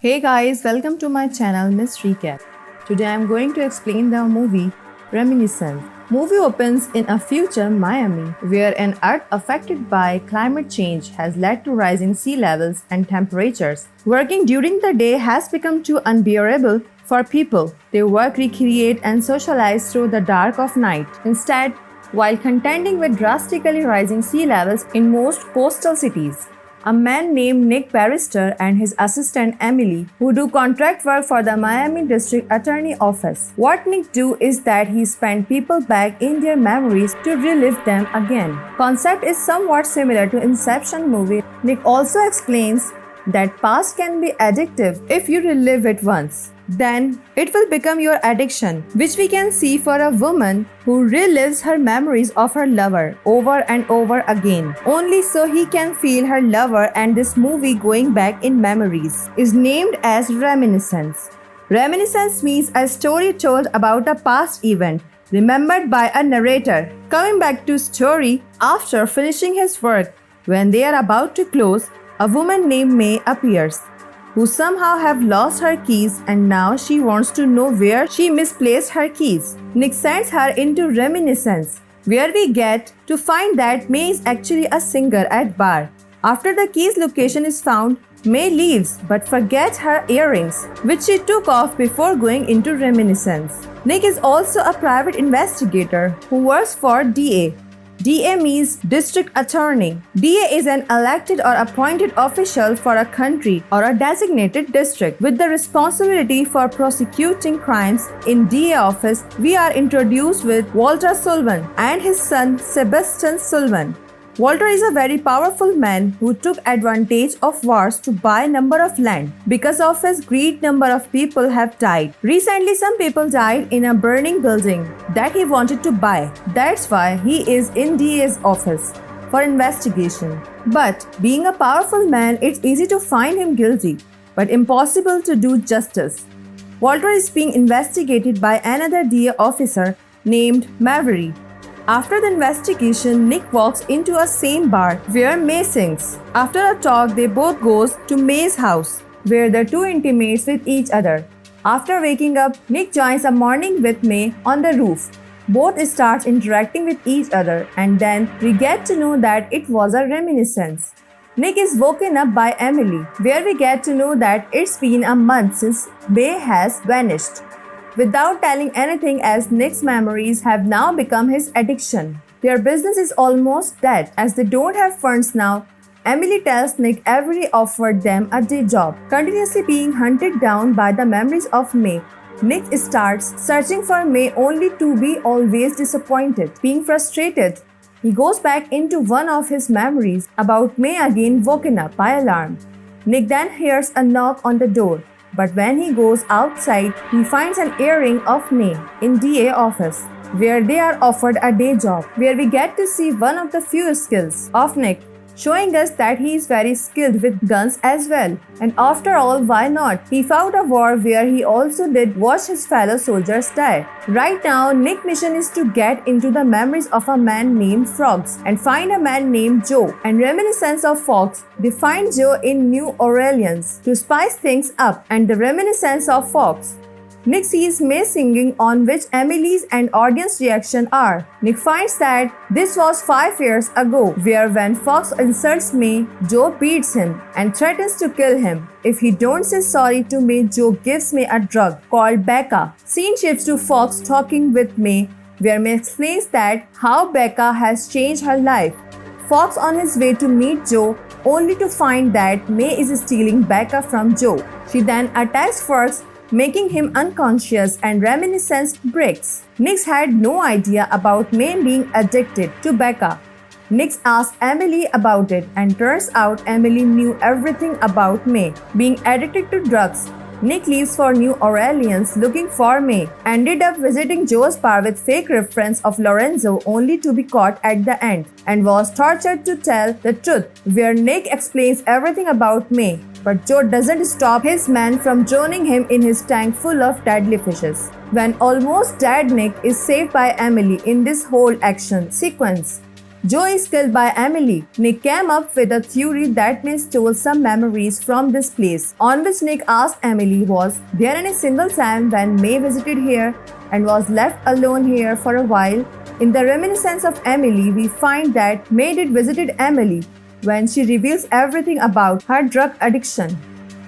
Hey guys, welcome to my channel Miss Recap. Today I am going to explain the movie Reminiscence. Movie opens in a future Miami where an earth affected by climate change has led to rising sea levels and temperatures. Working during the day has become too unbearable for people. They work, recreate and socialize through the dark of night. Instead, while contending with drastically rising sea levels in most coastal cities, a man named Nick Bannister and his assistant Emily, who do contract work for the Miami District Attorney Office. What Nick do is that he spend people back in their memories to relive them again. Concept is somewhat similar to Inception movie. Nick also explains that past can be addictive if you relive it once. Then it will become your addiction, which we can see for a woman who relives her memories of her lover over and over again, only so he can feel her lover. And this movie, going back in memories, is named as Reminiscence. Reminiscence means a story told about a past event, remembered by a narrator, coming back to story after finishing his work. When they are about to close, a woman named May appears, who somehow have lost her keys, and now she wants to know where she misplaced her keys. Nick sends her into Reminiscence, where we get to find that May is actually a singer at bar. After the keys location is found, May leaves but forgets her earrings, which she took off before going into Reminiscence. Nick is also a private investigator who works for DA. DA means District Attorney. DA is an elected or appointed official for a country or a designated district with the responsibility for prosecuting crimes. In DA office, we are introduced with Walter Sullivan and his son Sebastian Sullivan. Walter is a very powerful man who took advantage of wars to buy number of land. Because of his greed, number of people have died. Recently, some people died in a burning building that he wanted to buy. That's why he is in DA's office for investigation. But being a powerful man, it's easy to find him guilty, but impossible to do justice. Walter is being investigated by another DA officer named Maverick. After the investigation, Nick walks into a same bar where May sings. After a talk, they both goes to May's house, where the two intimates with each other. After waking up, Nick joins a morning with May on the roof. Both start interacting with each other, and then we get to know that it was a reminiscence. Nick is woken up by Emily, where we get to know that it's been a month since May has vanished, without telling anything, as Nick's memories have now become his addiction. Their business is almost dead as they don't have funds now. Emily tells Nick Avery offered them a day job. Continuously being hunted down by the memories of May, Nick starts searching for May only to be always disappointed. Being frustrated, he goes back into one of his memories about May again, woken up by alarm. Nick then hears a knock on the door. But when he goes outside, he finds an earring of May in DA office, where they are offered a day job, where we get to see one of the few skills of Nick, showing us that he is very skilled with guns as well. And after all, why not? He fought a war where he also did watch his fellow soldiers die. Right now, Nick's mission is to get into the memories of a man named Fox and find a man named Joe. And reminiscence of Fox, they find Joe in New Orleans to spice things up. And the reminiscence of Fox, Nick sees May singing, on which Emily's and audience reaction are. Nick finds that this was 5 years ago, where when Fox insults May, Joe beats him and threatens to kill him. If he don't say sorry to May, Joe gives May a drug called Becca. Scene shifts to Fox talking with May, where May explains that how Becca has changed her life. Fox on his way to meet Joe, only to find that May is stealing Becca from Joe. She then attacks Fox, making him unconscious, and reminiscence breaks. Nick had no idea about May being addicted to Becca. Nick asks Emily about it, and turns out Emily knew everything about May being addicted to drugs. Nick leaves for New Orleans looking for May, ended up visiting Joe's bar with fake reference of Lorenzo, only to be caught at the end, and was tortured to tell the truth, where Nick explains everything about May. But Joe doesn't stop his man from drowning him in his tank full of deadly fishes. When almost dead, Nick is saved by Emily in this whole action sequence. Joe is killed by Emily. Nick came up with a theory that May stole some memories from this place, on which Nick asked Emily was there any single time when May visited here and was left alone here for a while. In the reminiscence of Emily, we find that May did visited Emily when she reveals everything about her drug addiction,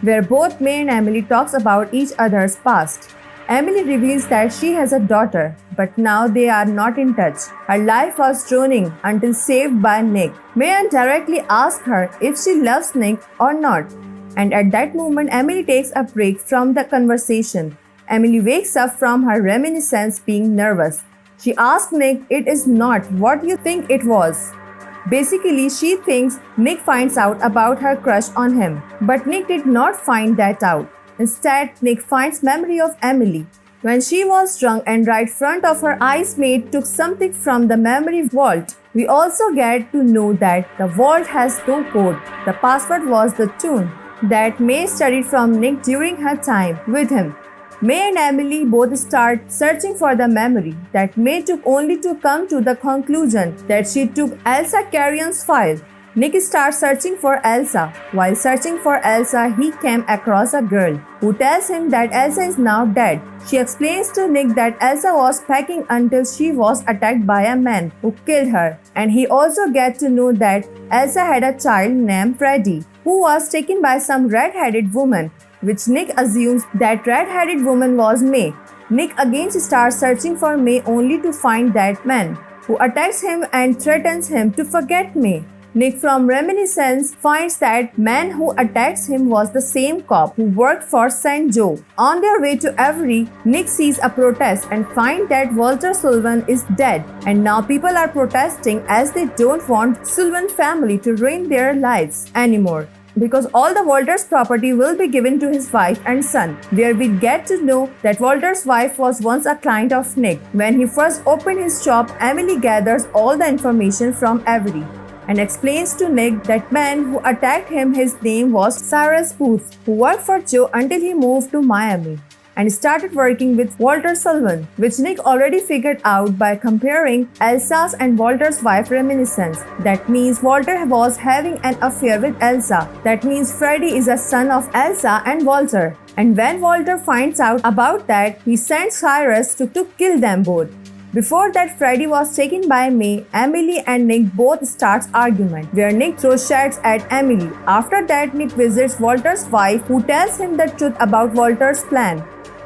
where both May and Emily talks about each other's past. Emily reveals that she has a daughter, but now they are not in touch. Her life was drowning until saved by Nick. May directly asks her if she loves Nick or not, and at that moment Emily takes a break from the conversation. Emily wakes up from her reminiscence being nervous. She asks Nick, "It is not what you think it was." Basically, she thinks Nick finds out about her crush on him, but Nick did not find that out. Instead, Nick finds memory of Emily. When she was drunk and right front of her eyes, May took something from the memory vault. We also get to know that the vault has no code. The password was the tune that May studied from Nick during her time with him. May and Emily both start searching for the memory that May took, only to come to the conclusion that she took Elsa Carrion's file. Nick starts searching for Elsa. While searching for Elsa, he came across a girl who tells him that Elsa is now dead. She explains to Nick that Elsa was packing until she was attacked by a man who killed her. And he also gets to know that Elsa had a child named Freddie, who was taken by some red-headed woman, which Nick assumes that red-headed woman was May. Nick again starts searching for May only to find that man who attacks him and threatens him to forget May. Nick from Reminiscence finds that man who attacks him was the same cop who worked for St. Joe. On their way to Avery, Nick sees a protest and finds that Walter Sullivan is dead, and now people are protesting as they don't want Sullivan family to ruin their lives anymore, because all the Walter's property will be given to his wife and son, where we get to know that Walter's wife was once a client of Nick. When he first opened his shop, Emily gathers all the information from Avery and explains to Nick that man who attacked him, his name was Cyrus Booth, who worked for Joe until he moved to Miami and started working with Walter Sullivan, which Nick already figured out by comparing Elsa's and Walter's wife reminiscence. That means Walter was having an affair with Elsa. That means Freddie is a son of Elsa and Walter. And when Walter finds out about that, he sends Cyrus to kill them both. Before that, Freddie was taken by May. Emily and Nick both starts argument, where Nick throws shots at Emily. After that, Nick visits Walter's wife, who tells him the truth about Walter's plan,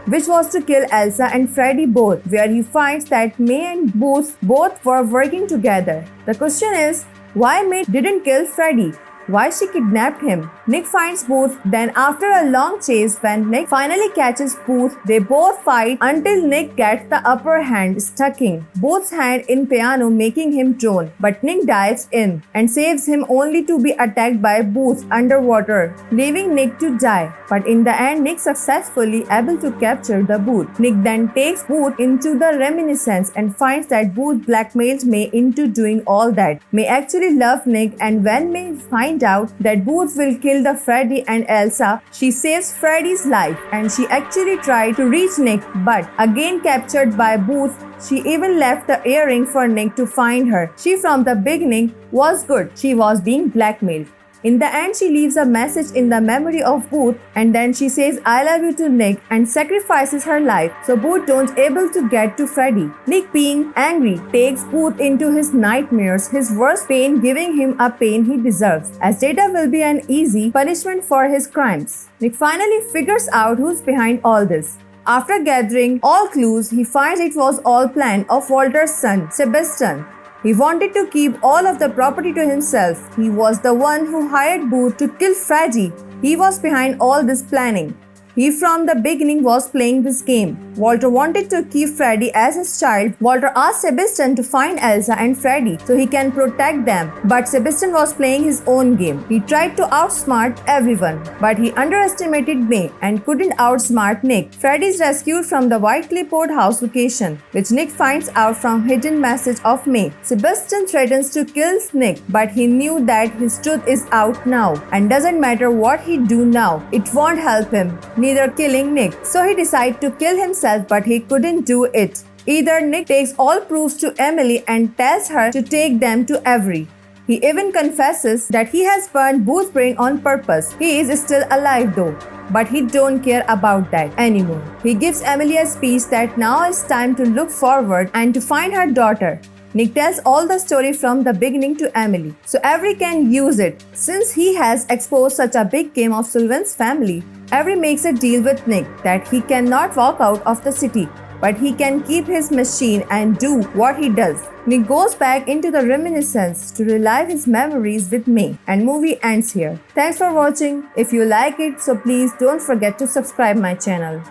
which was to kill Elsa and Freddie both, where he finds that May and Booth both were working together. The question is, why May didn't kill Freddie? Why she kidnapped him? Nick finds Booth. Then after a long chase, when Nick finally catches Booth, they both fight until Nick gets the upper hand, stucking Booth's hand in piano, making him drown. But Nick dives in and saves him, only to be attacked by Booth underwater, leaving Nick to die. But in the end, Nick successfully able to capture the Booth. Nick then takes Booth into the reminiscence and finds that Booth blackmailed May into doing all that. May actually love Nick, and when May finds out that Booth will kill the Freddie and Elsa, she saves Freddie's life, and she actually tried to reach Nick, but again captured by Booth. She even left the earring for Nick to find her. She from the beginning was good. She was being blackmailed. In the end, she leaves a message in the memory of Booth, and then she says "I love you" to Nick and sacrifices her life so Booth don't able to get to Freddie. Nick, being angry, takes Booth into his nightmares, his worst pain, giving him a pain he deserves, as Data will be an easy punishment for his crimes. Nick finally figures out who's behind all this. After gathering all clues, he finds it was all planned of Walter's son, Sebastian. He wanted to keep all of the property to himself. He was the one who hired Booth to kill Freddie. He was behind all this planning. He from the beginning was playing this game. Walter wanted to keep Freddie as his child. Walter asked Sebastian to find Elsa and Freddie so he can protect them, but Sebastian was playing his own game. He tried to outsmart everyone, but he underestimated May and couldn't outsmart Nick. Freddie is rescued from the White Clipboard house location, which Nick finds out from hidden message of May. Sebastian threatens to kill Nick, but he knew that his truth is out now, and doesn't matter what he do now, it won't help him, neither killing Nick. So he decided to kill himself, but he couldn't do it. Either Nick takes all proofs to Emily and tells her to take them to Avery. He even confesses that he has burned Boo's brain on purpose. He is still alive though, but he don't care about that anymore. He gives Emily a speech that now is time to look forward and to find her daughter. Nick tells all the story from the beginning to Emily, so Avery can use it. Since he has exposed such a big game of Sullivan's family, Avery makes a deal with Nick that he cannot walk out of the city, but he can keep his machine and do what he does. Nick goes back into the Reminiscence to relive his memories with May, and movie ends here. Thanks for watching. If you like it, so please don't forget to subscribe my channel.